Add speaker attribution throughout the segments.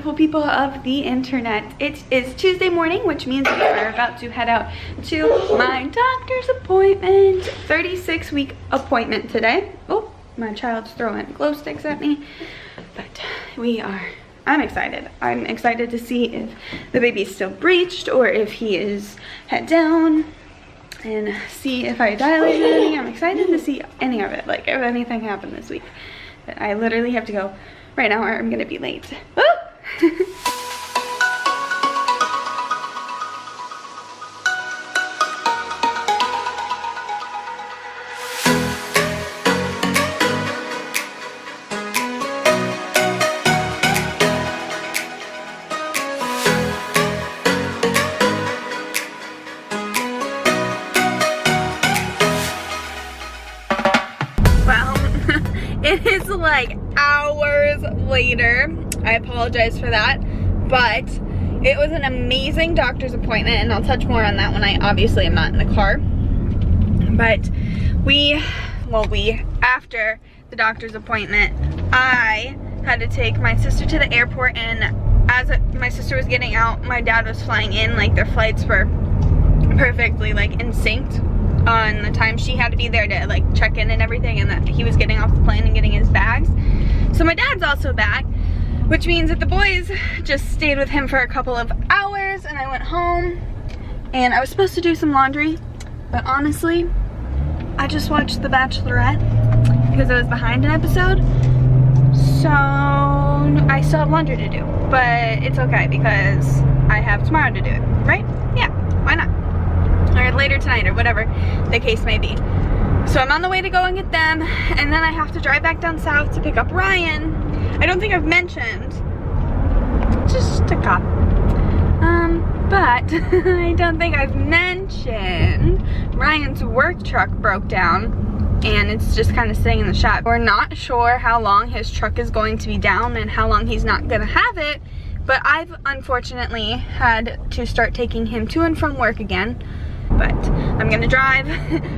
Speaker 1: beautiful people of the internet. It is Tuesday morning, which means we are about to head out to my doctor's appointment. 36-week appointment today. Oh, my child's throwing glow sticks at me. But I'm excited. I'm excited to see if the baby is still breached or if he is head down, and see if I dilated anything. I'm excited to see any of it, like if anything happened this week. But I literally have to go right now or I'm gonna be late. Woo! It is like hours later. I apologize for that, but it was an amazing doctor's appointment, and I'll touch more on that when I obviously am not in the car. But after the doctor's appointment, I had to take my sister to the airport, and as my sister was getting out, my dad was flying in. Like, their flights were perfectly like in sync on the time she had to be there to like check in and everything, and that he was getting off the plane and getting his bags. So my dad's also back, which means that the boys just stayed with him for a couple of hours, and I went home and I was supposed to do some laundry, but honestly I just watched The Bachelorette because I was behind an episode, so I still have laundry to do, but it's okay because I have tomorrow to do it, right? Yeah, why not? Or later tonight, or whatever the case may be. So I'm on the way to go and get them, and then I have to drive back down south to pick up Ryan. I don't think I've mentioned, just a cop. But I don't think I've mentioned Ryan's work truck broke down, and it's just kind of sitting in the shop. We're not sure how long his truck is going to be down and how long he's not gonna have it, but I've unfortunately had to start taking him to and from work again. But I'm gonna drive,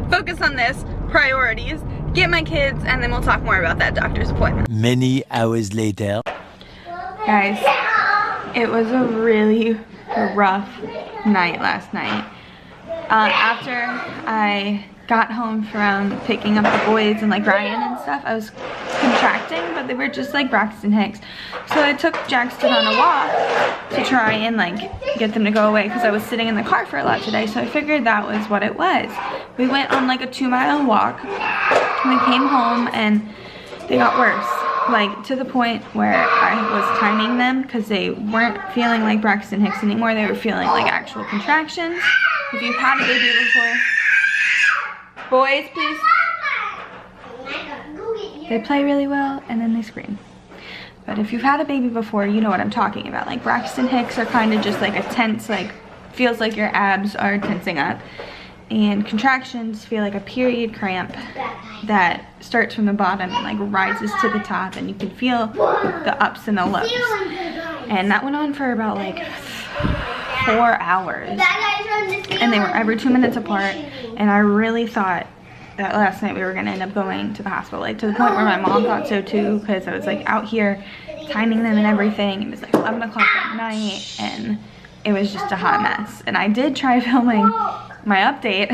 Speaker 1: focus on this, priorities, get my kids, and then we'll talk more about that doctor's appointment.
Speaker 2: Many hours later.
Speaker 1: Guys, it was a really rough night last night. After I got home from picking up the boys and like Ryan and stuff, I was contracting, but they were just like Braxton Hicks. So I took Jackson on a walk to try and like get them to go away because I was sitting in the car for a lot today, so I figured that was what it was. We went on like a 2-mile walk, and we came home and they got worse, like to the point where I was timing them because they weren't feeling like Braxton Hicks anymore. They were feeling like actual contractions. If you've had a baby before, boys, please. They play really well and then they scream. But if you've had a baby before, you know what I'm talking about. Like, Braxton Hicks are kind of just like a tense, like, feels like your abs are tensing up. And contractions feel like a period cramp that starts from the bottom and like rises to the top, and you can feel the ups and the lows. And that went on for about like 4 hours. And they were every 2 minutes apart, and I really thought that last night we were gonna end up going to the hospital, like to the point where my mom thought so too, because I was like out here timing them and everything. It was like 11 o'clock at night, and it was just a hot mess. And I did try filming my update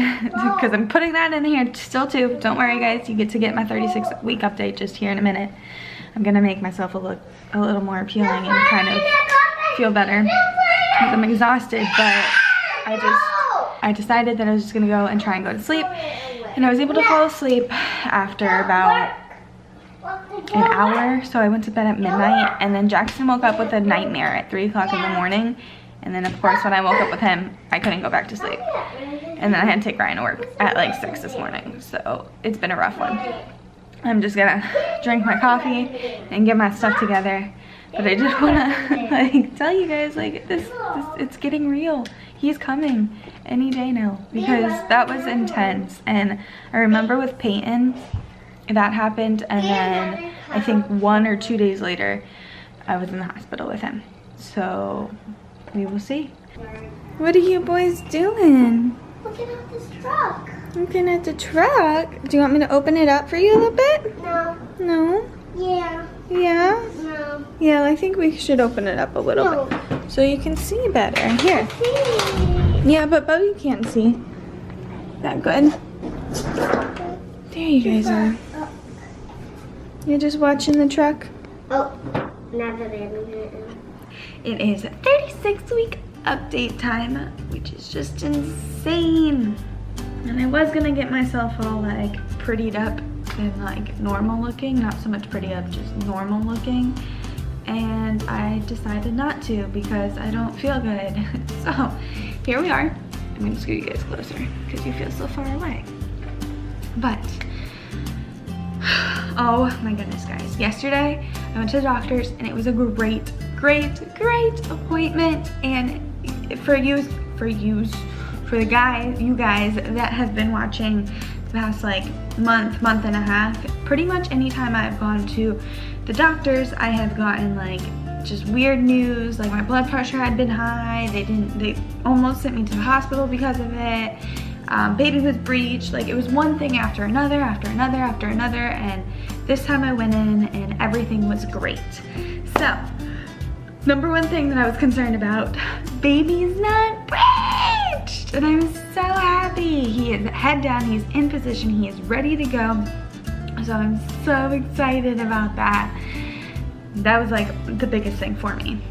Speaker 1: because I'm putting that in here still too. Don't worry guys, you get to get my 36-week update just here in a minute. I'm gonna make myself look a little more appealing and kind of feel better because I'm exhausted, but I decided that I was just gonna go and try and go to sleep. And I was able to fall asleep after about an hour, so I went to bed at midnight, and then Jackson woke up with a nightmare at 3 o'clock in the morning, and then of course when I woke up with him, I couldn't go back to sleep. And then I had to take Ryan to work at like 6 this morning, so it's been a rough one. I'm just gonna drink my coffee and get my stuff together, but I just wanna like tell you guys, like this it's getting real. He's coming any day now, because that was intense. And I remember with Peyton, that happened, and then I think 1 or 2 days later I was in the hospital with him. So we will see. What are you boys doing?
Speaker 3: Looking at this truck.
Speaker 1: Looking at the truck? Do you want me to open it up for you a little bit?
Speaker 3: No.
Speaker 1: No?
Speaker 3: Yeah.
Speaker 1: Yeah?
Speaker 3: No. No.
Speaker 1: Yeah, I think we should open it up a little
Speaker 3: No.
Speaker 1: bit so you can see better. Here.
Speaker 3: See.
Speaker 1: Yeah, but Bubby can't see that good. There you guys are. You're just watching the truck?
Speaker 3: Oh, now that I'm here.
Speaker 1: It is 36-week update time, which is just insane. And I was gonna get myself all like prettied up and like normal looking, not so much pretty up, just normal looking. And I decided not to because I don't feel good. So here we are. I'm gonna scoot you guys closer because you feel so far away. But, oh my goodness guys. Yesterday I went to the doctor's and it was a great appointment. And for you guys that have been watching the past like month and a half, pretty much anytime I've gone to the doctors, I have gotten like just weird news, like my blood pressure had been high, they almost sent me to the hospital because of it, baby was breached, like it was one thing after another, and this time I went in and everything was great. So, number one thing that I was concerned about, baby's not breached, and I'm so happy. He is head down, he's in position, he is ready to go. So I'm so excited about that. That was like the biggest thing for me.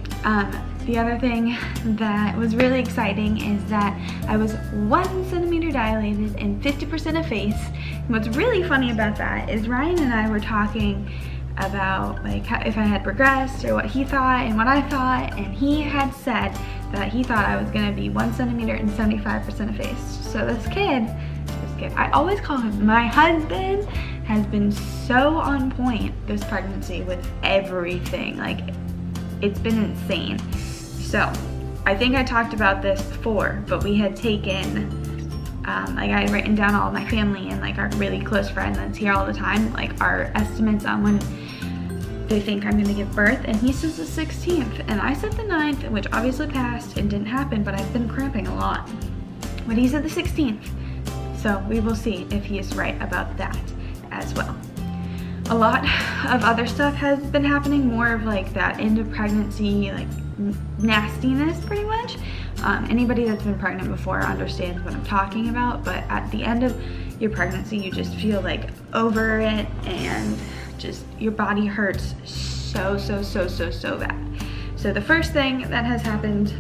Speaker 1: The other thing that was really exciting is that I was 1 centimeter dilated and 50% effaced. And what's really funny about that is Ryan and I were talking about like if I had progressed or what he thought and what I thought, and he had said that he thought I was gonna be 1 centimeter and 75% effaced. So this kid, I always call him my husband, has been so on point this pregnancy with everything. Like, it's been insane. So, I think I talked about this before, but we had taken, like I had written down all of my family and like our really close friend that's here all the time, like our estimates on when they think I'm gonna give birth, and he says the 16th, and I said the 9th, which obviously passed and didn't happen, but I've been cramping a lot. But he said the 16th. So we will see if he is right about that as well. A lot of other stuff has been happening, more of like that end of pregnancy, like nastiness pretty much. Anybody that's been pregnant before understands what I'm talking about, but at the end of your pregnancy, you just feel like over it and just your body hurts so bad. So the first thing that has happened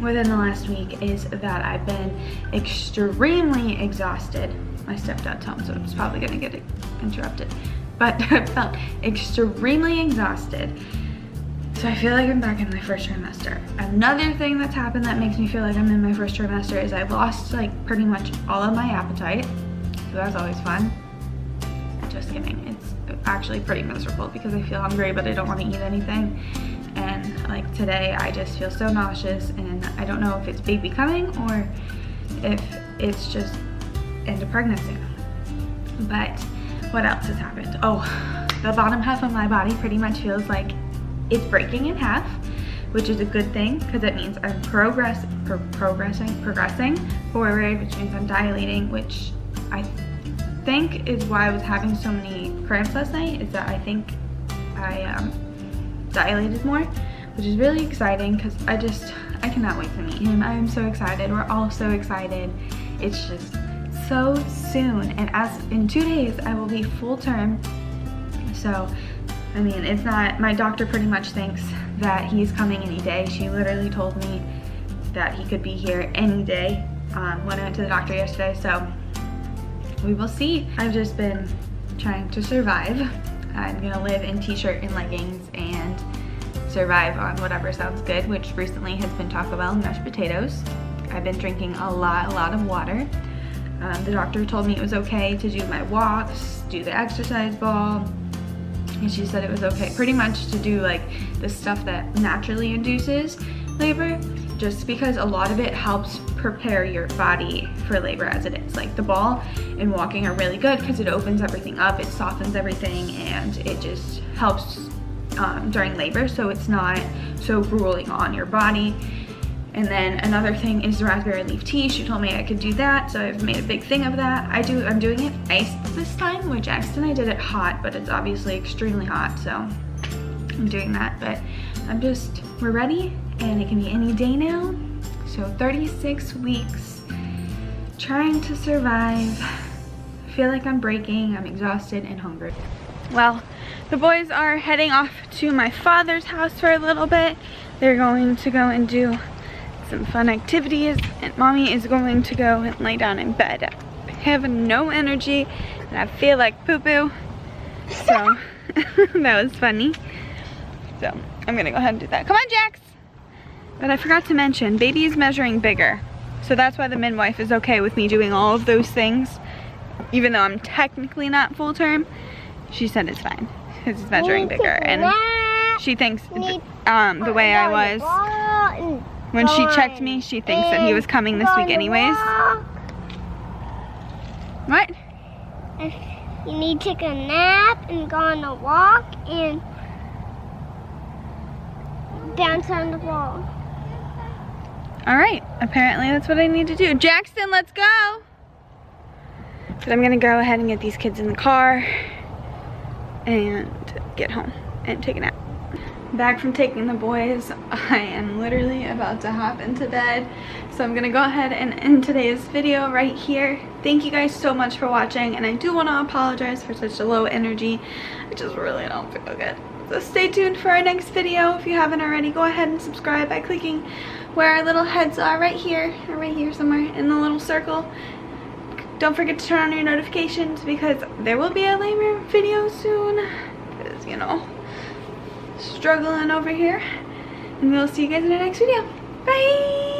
Speaker 1: within the last week is that I've been extremely exhausted. My stepdad's home, so it's probably gonna get interrupted. But I felt extremely exhausted. So I feel like I'm back in my first trimester. Another thing that's happened that makes me feel like I'm in my first trimester is I've lost like pretty much all of my appetite. So that's always fun. Just kidding, it's actually pretty miserable because I feel hungry but I don't want to eat anything. And like today I just feel so nauseous, and I don't know if it's baby coming or if it's just end of pregnancy. But what else has happened? Oh, the bottom half of my body pretty much feels like it's breaking in half, which is a good thing because it means I'm progressing forward, which means I'm dilating, which I think is why I was having so many cramps last night, is that I think I dilated more, which is really exciting because I cannot wait to meet him. I am so excited. We're all so excited. It's just so soon, and as in 2 days I will be full term. So I mean, it's not, my doctor pretty much thinks that he's coming any day. She literally told me that he could be here any day when I went to the doctor yesterday, so we will see. I've just been trying to survive. I'm gonna live in t-shirt and leggings and survive on whatever sounds good, which recently has been Taco Bell and mashed potatoes. I've been drinking a lot of water. The doctor told me it was okay to do my walks, do the exercise ball, and she said it was okay pretty much to do like the stuff that naturally induces labor, just because a lot of it helps prepare your body for labor as it is. Like the ball and walking are really good because it opens everything up, it softens everything, and it just helps during labor, so it's not so grueling on your body. And then another thing is the raspberry leaf tea. She told me I could do that, so I've made a big thing of that. I'm doing it iced this time, which X and I did it hot, but it's obviously extremely hot, so I'm doing that, but we're ready, and it can be any day now. So 36 weeks, trying to survive. I feel like I'm breaking, I'm exhausted and hungry. Well, the boys are heading off to my father's house for a little bit. They're going to go and do some fun activities, and mommy is going to go and lay down in bed. I have no energy and I feel like poo-poo, so that was funny. So I'm gonna go ahead and do that. Come on, Jax! But I forgot to mention, baby is measuring bigger, so that's why the midwife is okay with me doing all of those things, even though I'm technically not full term. She said it's fine because it's measuring bigger, and she thinks the way I was when she checked me, she thinks that he was coming this week anyways. What?
Speaker 3: You need to take a nap and go on a walk and dance on the wall.
Speaker 1: Alright, apparently that's what I need to do. Jackson, let's go! But I'm gonna go ahead and get these kids in the car and get home and take a nap. Back from taking the boys, I am literally about to hop into bed. So I'm gonna go ahead and end today's video right here. Thank you guys so much for watching, and I do want to apologize for such a low energy. I just really don't feel good. So stay tuned for our next video. If you haven't already, go ahead and subscribe by clicking where our little heads are right here, or right here somewhere in the little circle. Don't forget to turn on your notifications because there will be a later video soon. Because, you know, struggling over here. And we'll see you guys in the next video. Bye!